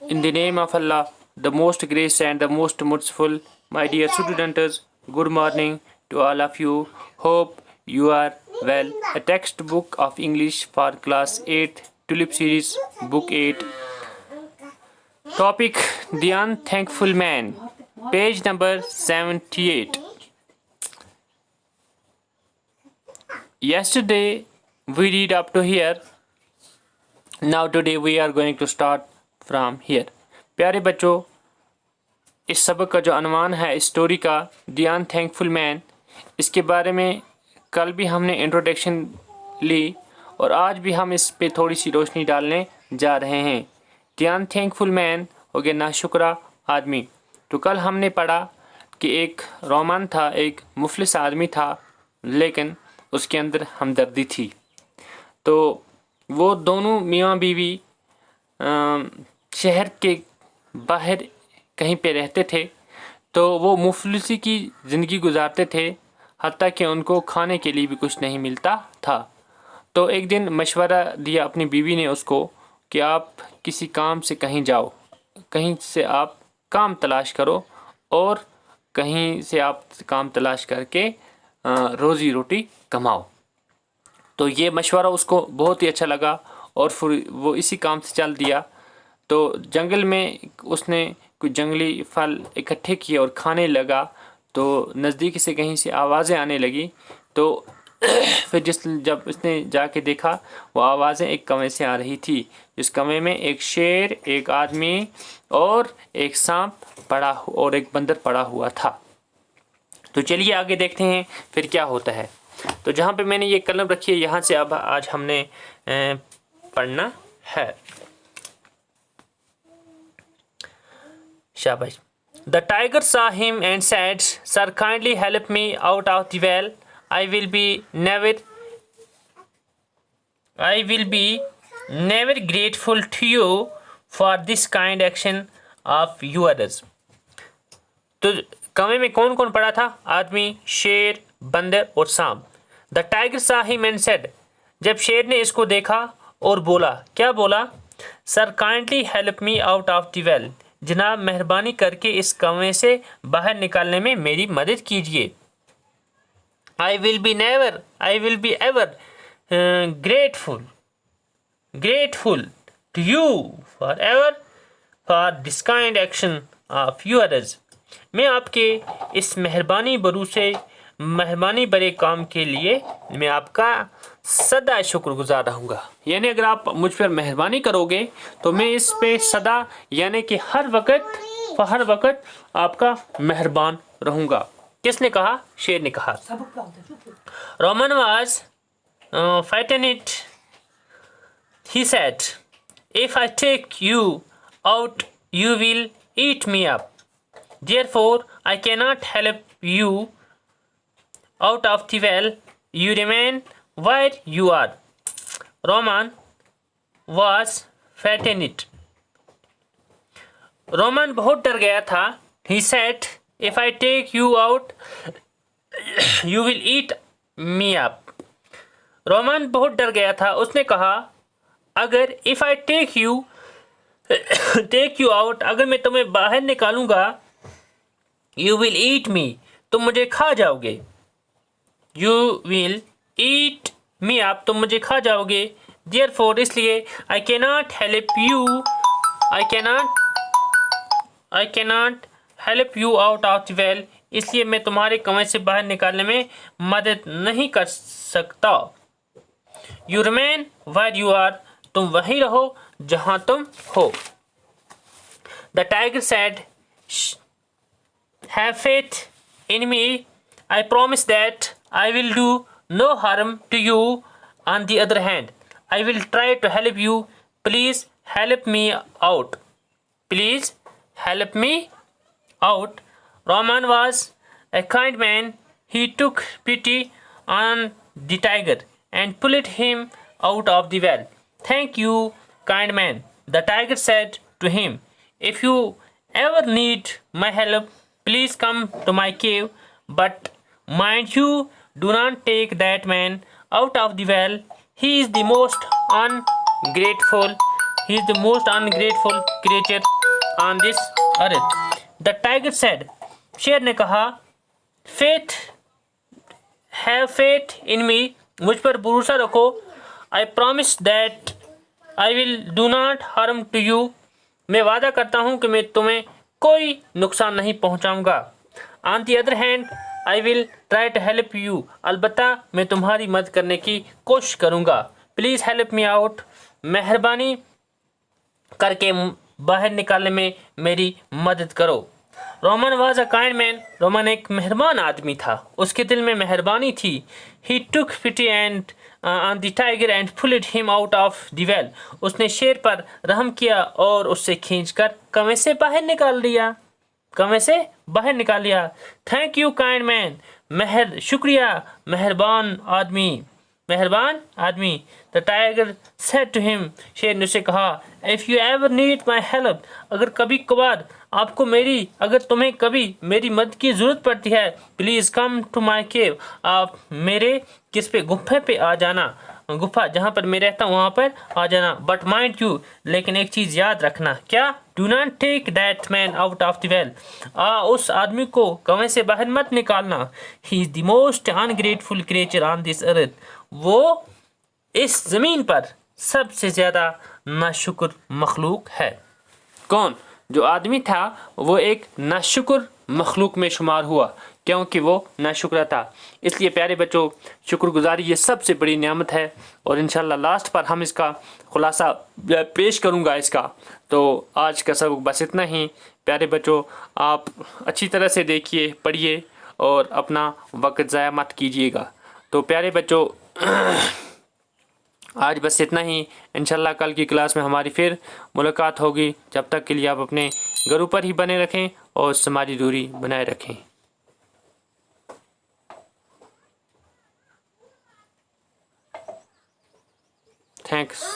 In the name of Allah, the most gracious and the most merciful, my dear students, good morning to all of you. Hope you are well. A textbook of English for class 8, Tulip series, book 8. Topic: The Unthankful Man. Page number 78. Yesterday we read up to here. Now today we are going to start from here. प्यारे बच्चों, इस सबक का जो अनवान है story का the अनथैंकफुल man, इसके बारे में कल भी हमने इंट्रोडक्शन ली और आज भी हम इस पे थोड़ी सी रोशनी डालने जा रहे हैं. द अनथैंकफुल मैन हो गया नाशुक्रा आदमी. तो कल हमने पढ़ा कि एक रोमन था, एक मुफलिस आदमी था, लेकिन उसके अंदर हमदर्दी थी. तो वो दोनों मियाँ बीवी शहर के बाहर कहीं पे रहते थे. तो वो मुफलिसी की ज़िंदगी गुजारते थे, हत्ता कि उनको खाने के लिए भी कुछ नहीं मिलता था. तो एक दिन मशवरा दिया अपनी बीवी ने उसको कि आप किसी काम से कहीं जाओ, कहीं से आप काम तलाश करो और कहीं से आप काम तलाश करके रोज़ी रोटी कमाओ. तो ये मशवरा उसको बहुत ही अच्छा लगा और फिर वो इसी काम से चल दिया. तो जंगल में उसने कुछ जंगली फल इकट्ठे किए और खाने लगा. तो नज़दीक से कहीं से आवाज़ें आने लगी. तो फिर जब उसने जाके देखा, वो आवाज़ें एक कमरे से आ रही थी. इस कमरे में एक शेर, एक आदमी और एक सांप पड़ा और एक बंदर पड़ा हुआ था. तो चलिए आगे देखते हैं फिर क्या होता है. तो जहाँ पे मैंने ये कलम रखी है, यहाँ से अब आज हमने पढ़ना है. शाबाश. The tiger saw him and said, "Sir, kindly help me out of the well. I will be never grateful to you for this kind action of yours." तो कमरे में कौन कौन पड़ा था? आदमी, शेर, बंदर और सांप. The tiger saw him and said, जब शेर ने इसको देखा और बोला, क्या बोला? Sir kindly help me out of the well. जनाब मेहरबानी करके इस कमरे से बाहर निकालने में मेरी मदद कीजिए. I will be ever grateful to you for ever for this kind action of yours. मैं आपके इस मेहरबानी भरे काम के लिए मैं आपका सदा शुक्रगुजार रहूँगा. यानी अगर आप मुझ पर मेहरबानी करोगे तो मैं इस पे सदा यानी कि हर वक्त आपका मेहरबान रहूँगा. किसने कहा? शेर ने कहा. Roman was frightened. He said, "If I take you out, you will eat me up. Therefore, I cannot help you out of the well. You remain where you are." Roman was frightened. Roman बहुत डर गया था. He said, "If I take you out, you will eat me up." Roman बहुत डर गया था. उसने कहा, अगर if I take you out, अगर मैं तुम्हें बाहर निकालूंगा, you will eat me, तुम मुझे खा जाओगे. You will eat me up, तुम मुझे खा जाओगे. Therefore, इसलिए I cannot help you out of the well, इसलिए मैं तुम्हारे कमरे से बाहर निकालने में मदद नहीं कर सकता. You remain where you are, तुम वहीं रहो जहां तुम हो. The tiger said, "Have faith in me. I promise that I will do no harm to you. On the other hand, I will try to help you. Please help me out. Please help me out." Roman was a kind man. He took pity on the tiger and pulled him out of the well. "Thank you, kind man," the tiger said to him. "If you ever need my help, please come to my cave. But mind you, do not take that man out of the well. He is the most ungrateful he is the most ungrateful creature on this earth. The tiger said, शेर ने कहा, faith, have faith in me, मुझ पर भरोसा रखो. I promise that I will do not harm to you, मैं वादा करता हूँ कि मैं तुम्हें कोई नुकसान नहीं पहुँचाऊँगा. On the other hand, I will try to help you, अलबत्ता मैं तुम्हारी मदद करने की कोशिश करूँगा. Please help me out, मेहरबानी करके बाहर निकालने में मेरी मदद करो. Roman was a kind man, Roman एक मेहरबान आदमी था, उसके दिल में मेहरबानी थी. He took pity and on the tiger and pulled him out of the well, उसने शेर पर रहम किया और उससे खींचकर कुएं से बाहर निकाल दिया. कुएं से बाहर निकाल लिया. थैंक यू काइंड मैन, शुक्रिया मेहरबान आदमी, मेहरबान आदमी. The tiger said to him, शेर ने उसे कहा, if you ever need my help, अगर तुम्हें कभी मेरी मदद की ज़रूरत पड़ती है, प्लीज़ कम टू माई केव, आप मेरे गुफे पे आ जाना, गुफा जहाँ पर मैं रहता हूँ वहाँ पर आ जाना. बट माइंड यू, लेकिन एक चीज़ याद रखना. क्या? Do not take that man out of the well, उस आदमी को कुएं से बाहर मत निकालना. He is the most ungrateful creature on this earth, वो इस ज़मीन पर सबसे ज़्यादा नाशुक्र मखलूक है. कौन? जो आदमी था वो एक नाशुक्र मखलूक में शुमार हुआ क्योंकि वो नाशुक्र था. इसलिए प्यारे बच्चों, शुक्रगुजारी ये सबसे बड़ी नेमत है. और इंशाल्लाह लास्ट पर हम इसका खुलासा पेश करूँगा इसका. तो आज का सबक बस इतना ही. प्यारे बच्चों, आप अच्छी तरह से देखिए, पढ़िए और अपना वक्त ज़ाया मत कीजिएगा. तो प्यारे बच्चों, आज बस इतना ही. इंशाल्लाह कल की क्लास में हमारी फिर मुलाकात होगी. जब तक के लिए आप अपने घरों पर ही बने रखें और समाजी दूरी बनाए रखें. थैंक्स.